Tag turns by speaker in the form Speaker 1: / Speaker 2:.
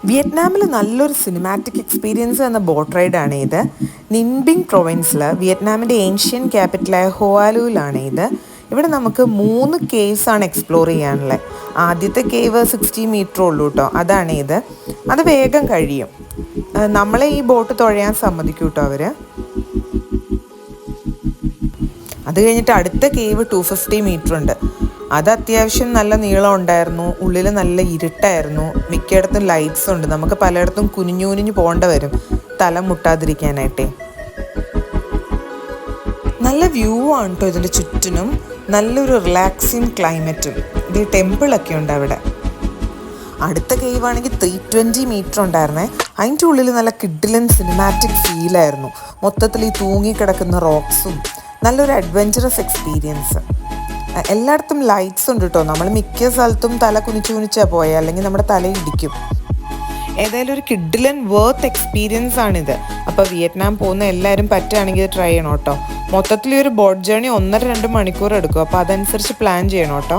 Speaker 1: വിയറ്റ്നാമിൽ നല്ലൊരു cinematic experience എന്ന boat റൈഡാണ് ഇത്. നിൻബിങ് പ്രൊവിൻസിൽ വിയറ്റ്നാമിൻ്റെ ഏൻഷ്യൻ ക്യാപിറ്റലായ ഹോവാലുവിലാണ് ഇത്. ഇവിടെ നമുക്ക് 3 കേവ്സ് ആണ് എക്സ്പ്ലോർ ചെയ്യാനുള്ളത്. ആദ്യത്തെ കേവ് 60 മീറ്റർ ഉള്ളൂ കേട്ടോ, അതാണ് ഇത്. അത് വേഗം കഴിയും. നമ്മളെ ഈ ബോട്ട് തുഴയാൻ സമ്മതിക്കും കേട്ടോ അവർ. അത് കഴിഞ്ഞിട്ട് അടുത്ത കേവ് 250 മീറ്റർ ഉണ്ട്. അത് അത്യാവശ്യം നല്ല നീളം ഉണ്ടായിരുന്നു, ഉള്ളിൽ നല്ല ഇരുട്ടായിരുന്നു, മിക്കയിടത്തും ലൈറ്റ്സ് ഉണ്ട്. നമുക്ക് പലയിടത്തും കുനിഞ്ഞു കുനിഞ്ഞു പോകേണ്ട വരും തല മുട്ടാതിരിക്കാനായിട്ടേ. നല്ല വ്യൂ ആണ് കേട്ടോ ഇതിൻ്റെ ചുറ്റിനും, നല്ലൊരു റിലാക്സിങ് ക്ലൈമറ്റും. ഇത് ടെമ്പിളൊക്കെ ഉണ്ട് അവിടെ. അടുത്ത കേവ് ആണെങ്കിൽ 320 മീറ്റർ ഉണ്ടായിരുന്നേ. അതിൻ്റെ ഉള്ളിൽ നല്ല കിഡിലൻ സിനിമാറ്റിക് ഫീലായിരുന്നു. മൊത്തത്തിൽ ഈ തൂങ്ങിക്കിടക്കുന്ന റോക്സും നല്ലൊരു അഡ്വഞ്ചറസ് എക്സ്പീരിയൻസ്. എല്ലായിടത്തും ലൈറ്റ്സ് ഉണ്ട് കേട്ടോ. നമ്മൾ മിക്ക സ്ഥലത്തും തല കുനിച്ചാൽ പോയത്, അല്ലെങ്കിൽ നമ്മുടെ തല ഇടിക്കും. ഏതായാലും ഒരു കിഡിലൻ വർത്ത് എക്സ്പീരിയൻസ് ആണിത്. അപ്പോൾ വിയറ്റ്നാം പോകുന്ന എല്ലാവരും പറ്റുകയാണെങ്കിൽ ട്രൈ ചെയ്യണം കേട്ടോ. മൊത്തത്തിൽ ഒരു ബോട്ട് ജേണി 1.5-2 മണിക്കൂർ എടുക്കും. അപ്പോൾ അതനുസരിച്ച് പ്ലാൻ ചെയ്യണം കേട്ടോ.